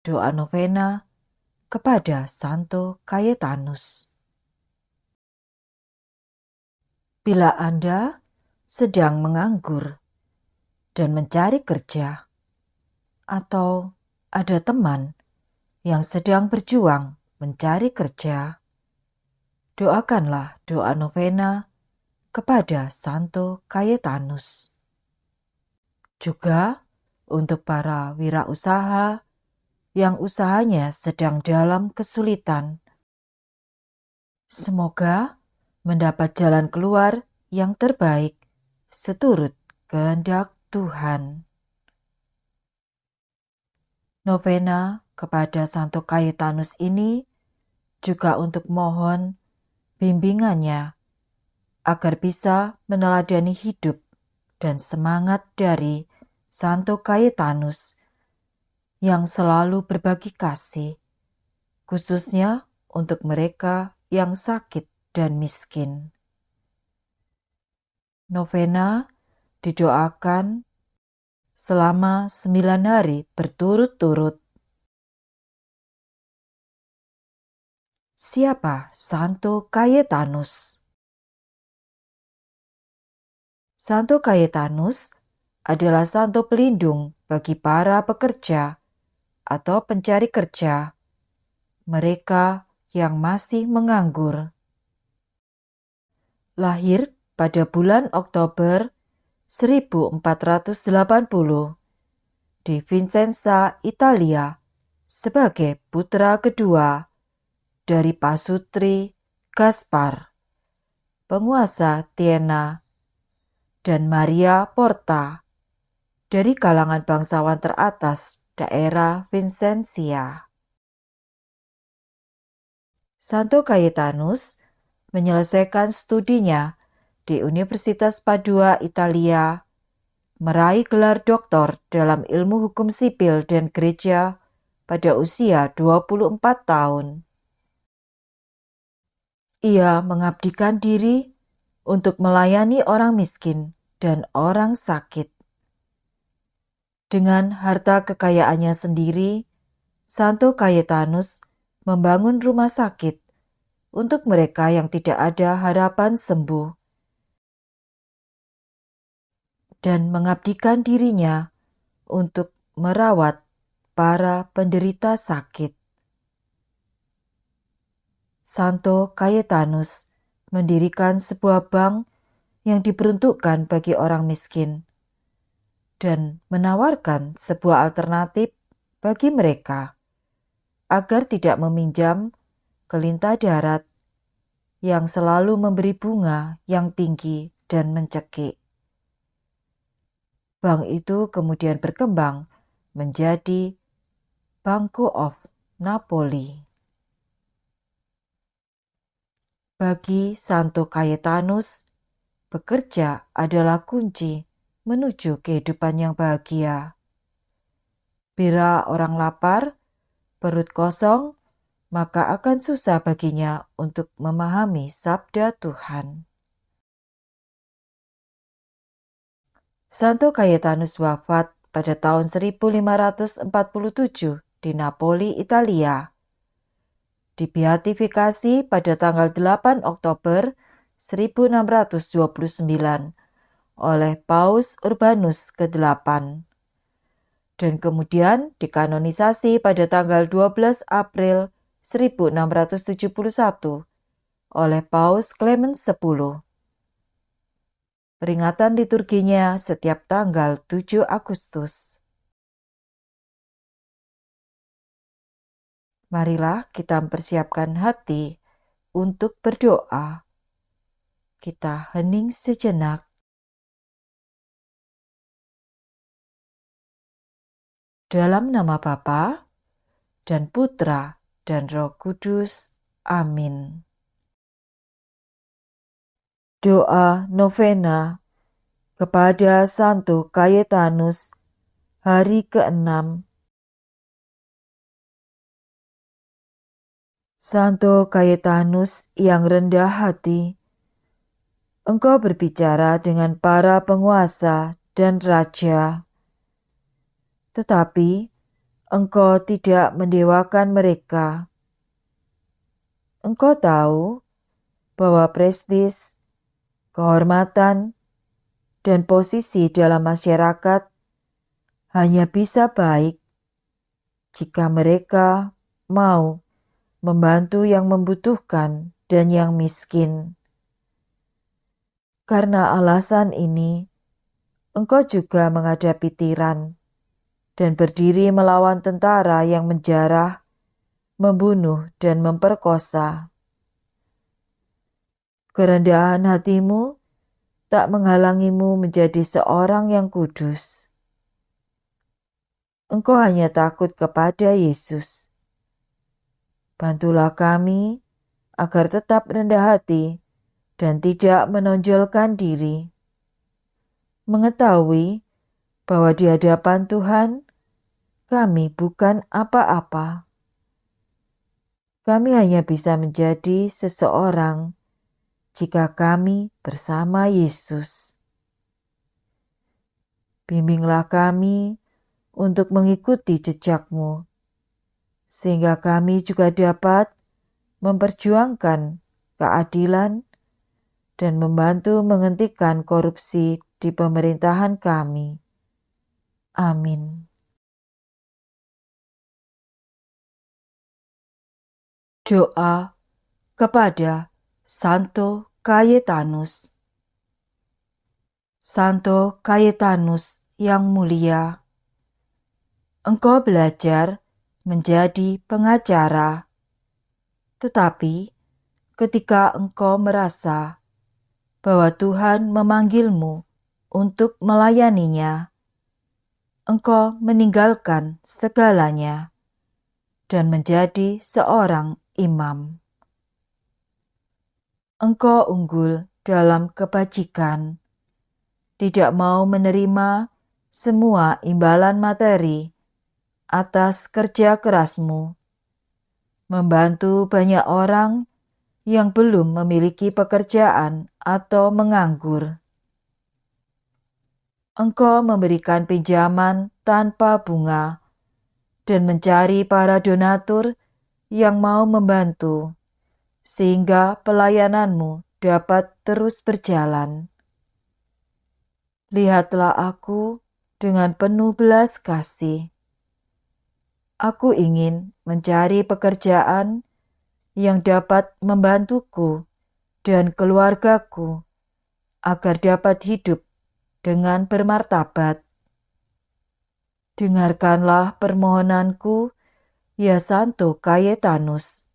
doa novena kepada Santo Cayetanus. Bila Anda sedang menganggur dan mencari kerja, atau ada teman yang sedang berjuang mencari kerja, doakanlah doa novena kepada Santo Cayetanus. Juga untuk para wirausaha yang usahanya sedang dalam kesulitan, semoga mendapat jalan keluar yang terbaik seturut kehendak Tuhan. Novena kepada Santo Cayetanus ini juga untuk mohon bimbingannya agar bisa meneladani hidup dan semangat dari Santo Cayetanus yang selalu berbagi kasih, khususnya untuk mereka yang sakit dan miskin. Novena didoakan selama 9 hari berturut-turut. Siapa Santo Cayetanus? Santo Cayetanus adalah santo pelindung bagi para pekerja atau pencari kerja, mereka yang masih menganggur. Lahir pada bulan Oktober 1480 di Vicenza, Italia, sebagai putra kedua dari Pasutri Gaspar, penguasa Tiena, dan Maria Porta dari kalangan bangsawan teratas daerah Vincentia. Santo Cayetanus menyelesaikan studinya di Universitas Padua, Italia, meraih gelar doktor dalam ilmu hukum sipil dan gereja pada usia 24 tahun. Ia mengabdikan diri untuk melayani orang miskin dan orang sakit. Dengan harta kekayaannya sendiri, Santo Cayetanus membangun rumah sakit untuk mereka yang tidak ada harapan sembuh dan mengabdikan dirinya untuk merawat para penderita sakit. Santo Cayetanus mendirikan sebuah bank yang diperuntukkan bagi orang miskin dan menawarkan sebuah alternatif bagi mereka agar tidak meminjam ke lintah darat yang selalu memberi bunga yang tinggi dan mencekik. Bank itu kemudian berkembang menjadi Banco of Napoli. Bagi Santo Cayetanus, bekerja adalah kunci menuju kehidupan yang bahagia. Bila orang lapar, perut kosong, maka akan susah baginya untuk memahami sabda Tuhan. Santo Cayetanus wafat pada tahun 1547 di Napoli, Italia. Dibeatifikasi pada tanggal 8 Oktober 1629 oleh Paus Urbanus ke-8 dan kemudian dikanonisasi pada tanggal 12 April 1671 oleh Paus Clemens X. Peringatan liturginya setiap tanggal 7 Agustus. Marilah kita mempersiapkan hati untuk berdoa. Kita hening sejenak. Dalam nama Bapa dan Putra dan Roh Kudus. Amin. Doa novena kepada Santo Cayetanus, hari ke-6. Santo Cayetanus yang rendah hati, engkau berbicara dengan para penguasa dan raja, tetapi Engkau tidak mendewakan mereka. Engkau tahu bahwa prestis, kehormatan, dan posisi dalam masyarakat hanya bisa baik jika mereka mau membantu yang membutuhkan dan yang miskin. Karena alasan ini, engkau juga menghadapi tiran dan berdiri melawan tentara yang menjarah, membunuh, dan memperkosa. Kerendahan hatimu tak menghalangimu menjadi seorang yang kudus. Engkau hanya takut kepada Yesus. Bantulah kami agar tetap rendah hati dan tidak menonjolkan diri. Mengetahui bahwa di hadapan Tuhan kami bukan apa-apa. Kami hanya bisa menjadi seseorang jika kami bersama Yesus. Bimbinglah kami untuk mengikuti jejak-Mu, sehingga kami juga dapat memperjuangkan keadilan dan membantu menghentikan korupsi di pemerintahan kami. Amin. Doa kepada Santo Cayetanus. Santo Cayetanus yang mulia, engkau belajar menjadi pengacara, tetapi ketika engkau merasa bahwa Tuhan memanggilmu untuk melayaninya, engkau meninggalkan segalanya dan menjadi seorang imam. Engkau unggul dalam kebajikan, tidak mau menerima semua imbalan materi atas kerja kerasmu, membantu banyak orang yang belum memiliki pekerjaan atau menganggur. Engkau memberikan pinjaman tanpa bunga dan mencari para donatur yang mau membantu, sehingga pelayananmu dapat terus berjalan. Lihatlah aku dengan penuh belas kasih. Aku ingin mencari pekerjaan yang dapat membantuku dan keluargaku agar dapat hidup dengan bermartabat. Dengarkanlah permohonanku, ya Santo Cayetanus.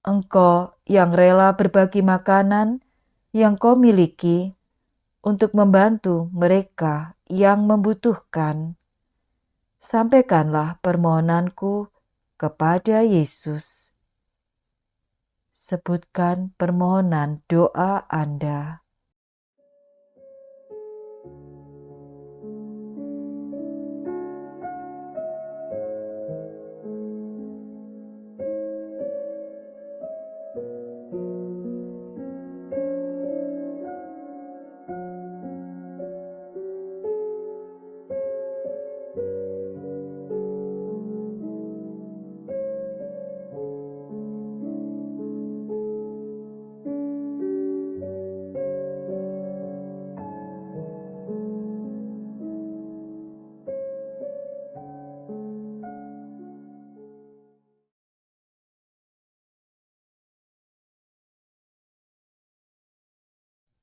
Engkau yang rela berbagi makanan yang kau miliki untuk membantu mereka yang membutuhkan. Sampaikanlah permohonanku kepada Yesus. Sebutkan permohonan doa Anda.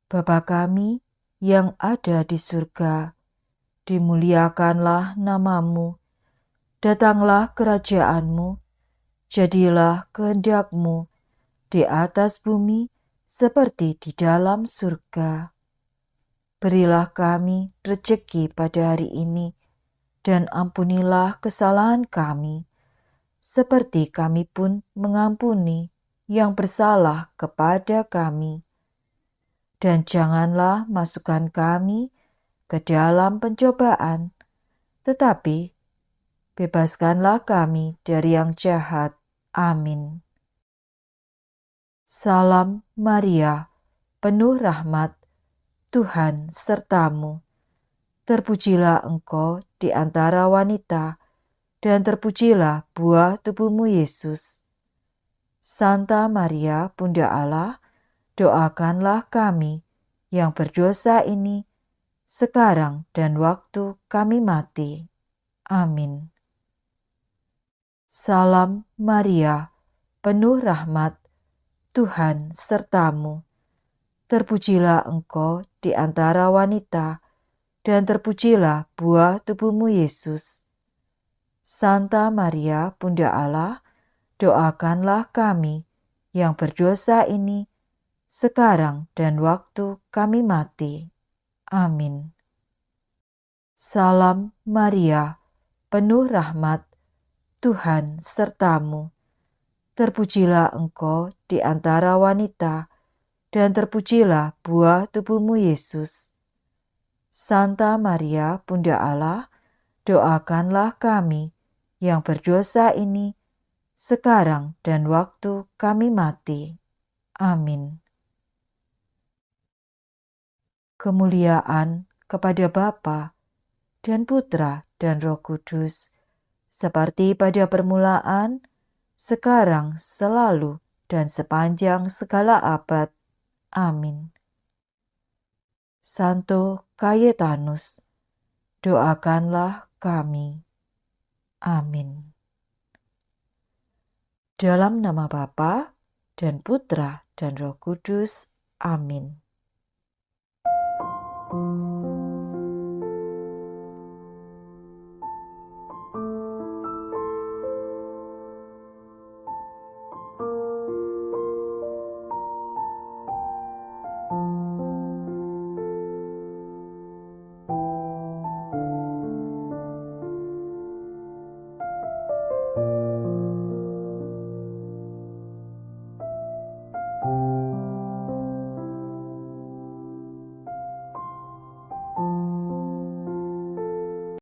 Bapa kami yang ada di surga, dimuliakanlah namamu, datanglah kerajaan-Mu, jadilah kehendak-Mu di atas bumi seperti di dalam surga. Berilah kami rejeki pada hari ini, dan ampunilah kesalahan kami, seperti kami pun mengampuni yang bersalah kepada kami. Dan janganlah masukkan kami ke dalam pencobaan, tetapi bebaskanlah kami dari yang jahat. Amin. Salam Maria, penuh rahmat, Tuhan sertamu. Terpujilah engkau di antara wanita, dan terpujilah buah tubuhmu, Yesus. Santa Maria, Bunda Allah, doakanlah kami yang berdosa ini, sekarang dan waktu kami mati. Amin. Salam Maria, penuh rahmat, Tuhan sertamu. Terpujilah engkau di antara wanita, dan terpujilah buah tubuhmu, Yesus. Santa Maria, Bunda Allah, doakanlah kami yang berdosa ini, sekarang dan waktu kami mati. Amin. Salam Maria, penuh rahmat, Tuhan sertamu. Terpujilah engkau di antara wanita, dan terpujilah buah tubuhmu, Yesus. Santa Maria, Bunda Allah, doakanlah kami yang berdosa ini, sekarang dan waktu kami mati. Amin. Kemuliaan kepada Bapa dan Putra dan Roh Kudus, seperti pada permulaan, sekarang, selalu, dan sepanjang segala abad. Amin. Santo Cayetanus, doakanlah kami. Amin. Dalam nama Bapa dan Putra dan Roh Kudus. Amin.